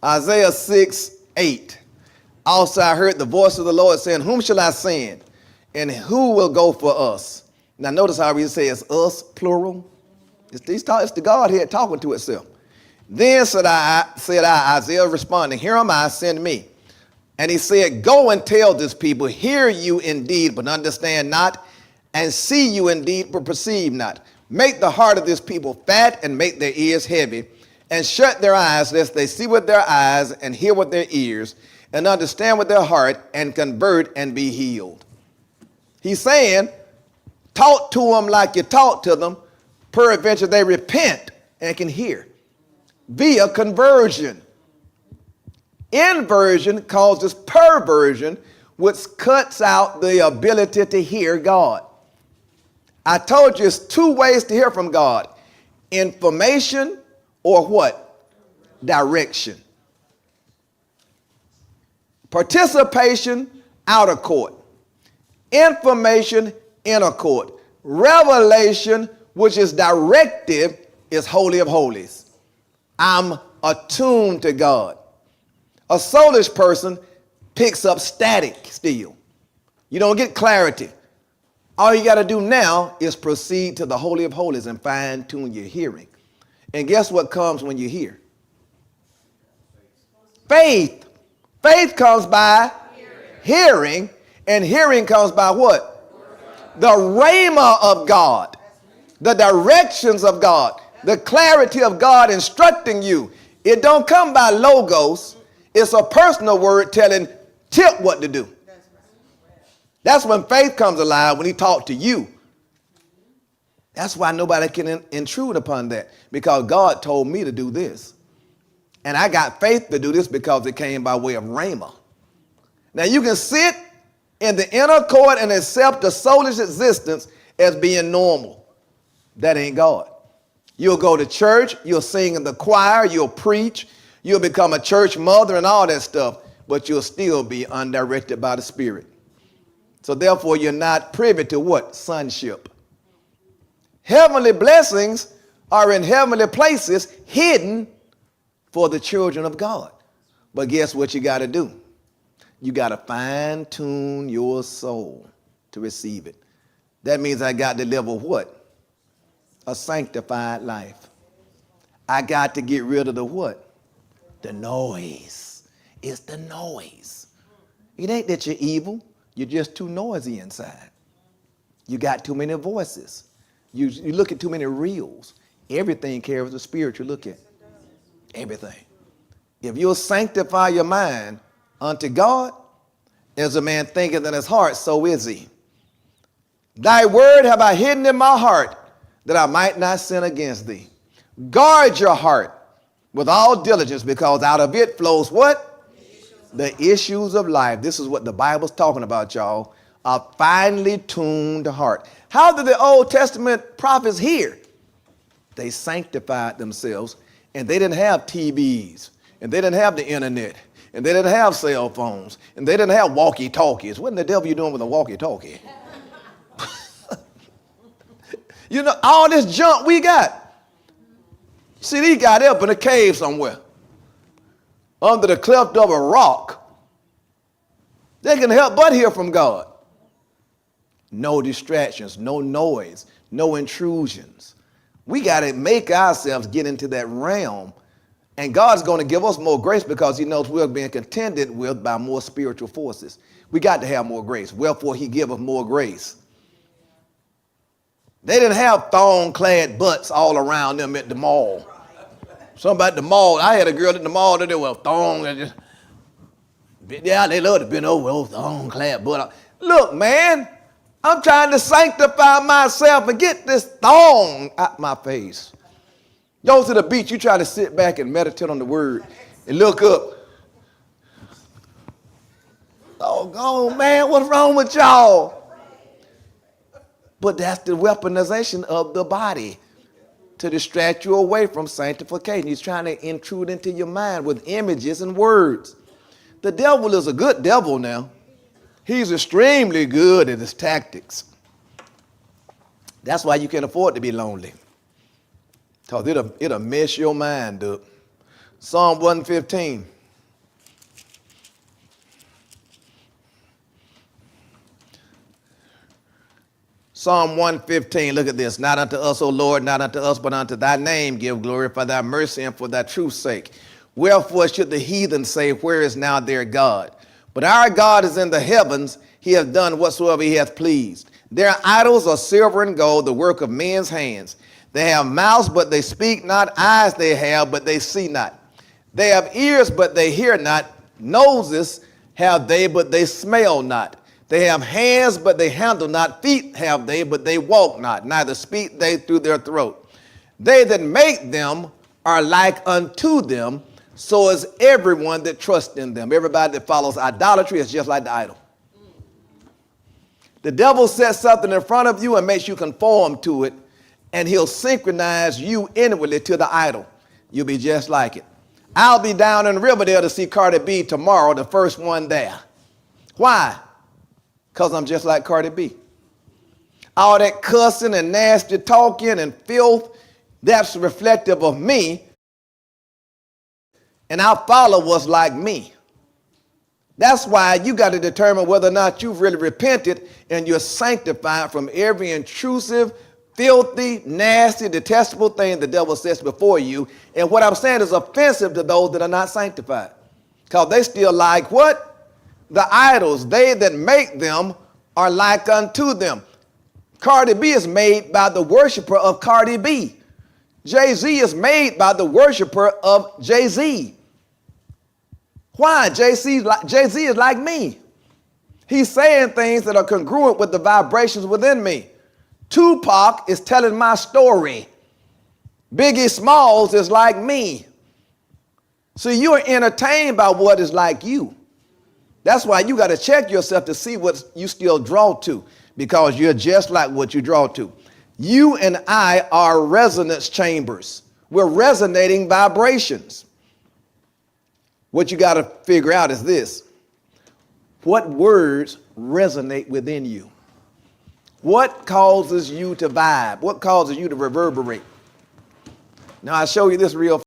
Isaiah 6:8. Also I heard the voice of the Lord saying, whom shall I send? And who will go for us? Now notice how he says us, plural. It's the Godhead talking to itself. Then said I, Isaiah responding, here am I, send me. And he said, go and tell this people, hear you indeed, but understand not, and see you indeed, but perceive not. Make the heart of this people fat and make their ears heavy, and shut their eyes, lest they see with their eyes and hear with their ears, and understand with their heart, and convert and be healed. He's saying, talk to them like you talk to them, peradventure they repent and can hear. Via conversion. Inversion causes perversion, which cuts out the ability to hear God. I told you it's two ways to hear from God. Information or what? Direction. Participation, outer court. Information, inner court. Revelation, which is directive, is holy of holies. I'm attuned to God. A soulish person picks up static still. You don't get clarity. All you got to do now is proceed to the Holy of Holies and fine tune your hearing. And guess what comes when you hear? Faith. Faith comes by hearing, and hearing comes by what? The rhema of God, the directions of God, the clarity of God instructing you. It don't come by logos. It's a personal word telling Tip what to do. That's when faith comes alive, when he talks to you. That's why nobody can intrude upon that, because God told me to do this. And I got faith to do this because it came by way of rhema. Now you can sit in the inner court and accept the soulish existence as being normal. That ain't God. You'll go to church, you'll sing in the choir, you'll preach, you'll become a church mother and all that stuff, but you'll still be undirected by the Spirit. So therefore, you're not privy to what? Sonship. Heavenly blessings are in heavenly places hidden for the children of God. But guess what you got to do? You got to fine tune your soul to receive it. That means I got to live a what? A sanctified life. I got to get rid of the what? The noise. It's the noise. It ain't that you're evil. You're just too noisy inside. You got too many voices. You look at too many reels. Everything carries a spiritual look at. Everything. If you'll sanctify your mind unto God, as a man thinketh in his heart, so is he. Thy word have I hidden in my heart, that I might not sin against thee. Guard your heart with all diligence, because out of it flows what? The issues of life. This is what the Bible's talking about, y'all. A finely tuned heart. How did the Old Testament prophets hear? They sanctified themselves, and they didn't have TVs, and they didn't have the internet, and they didn't have cell phones, and they didn't have walkie-talkies. What in the devil you doing with a walkie-talkie? You know, all this junk we got. See, these got up in a cave somewhere, under the cleft of a rock. They can help but hear from God. No distractions, no noise, no intrusions. We got to make ourselves get into that realm. And God's going to give us more grace, because he knows we're being contended with by more spiritual forces. We got to have more grace. Wherefore he give us more grace. They didn't have thong-clad butts all around them at the mall. Something at the mall. I had a girl at the mall that they were thong. And yeah, they love to bend over thong-clad butt. Look, man, I'm trying to sanctify myself and get this thong out my face. Go to the beach, you try to sit back and meditate on the word and look up. Oh, man, what's wrong with y'all? But that's the weaponization of the body to distract you away from sanctification. He's trying to intrude into your mind with images and words. The devil is a good devil now. He's extremely good at his tactics. That's why you can't afford to be lonely, because it'll mess your mind up. Psalm 115. Psalm 115, look at this. Not unto us, O Lord, not unto us, but unto thy name give glory for thy mercy and for thy truth's sake. Wherefore should the heathen say, where is now their God? But our God is in the heavens. He hath done whatsoever he hath pleased. Their idols are silver and gold, the work of men's hands. They have mouths, but they speak not. Eyes they have, but they see not. They have ears, but they hear not. Noses have they, but they smell not. They have hands, but they handle not. Feet have they, but they walk not. Neither speak they through their throat. They that make them are like unto them. So is everyone that trusts in them. Everybody that follows idolatry is just like the idol. The devil sets something in front of you and makes you conform to it, and he'll synchronize you inwardly to the idol. You'll be just like it. I'll be down in Riverdale to see Cardi B tomorrow, the first one there. Why? Because I'm just like Cardi B. All that cussing and nasty talking and filth, that's reflective of me. And our followers like me. That's why you got to determine whether or not you've really repented and you're sanctified from every intrusive, filthy, nasty, detestable thing the devil sets before you. And what I'm saying is offensive to those that are not sanctified. Because they still like what? The idols. They that make them are like unto them. Cardi B is made by the worshiper of Cardi B. Jay-Z is made by the worshiper of Jay-Z. Why? Jay-Z is like me. He's saying things that are congruent with the vibrations within me. Tupac is telling my story. Biggie Smalls is like me. So you're entertained by what is like you. That's why you got to check yourself to see what you still draw to, because you're just like what you draw to. You and I are resonance chambers. We're resonating vibrations. What you got to figure out is this. What words resonate within you? What causes you to vibe? What causes you to reverberate? Now, I'll show you this real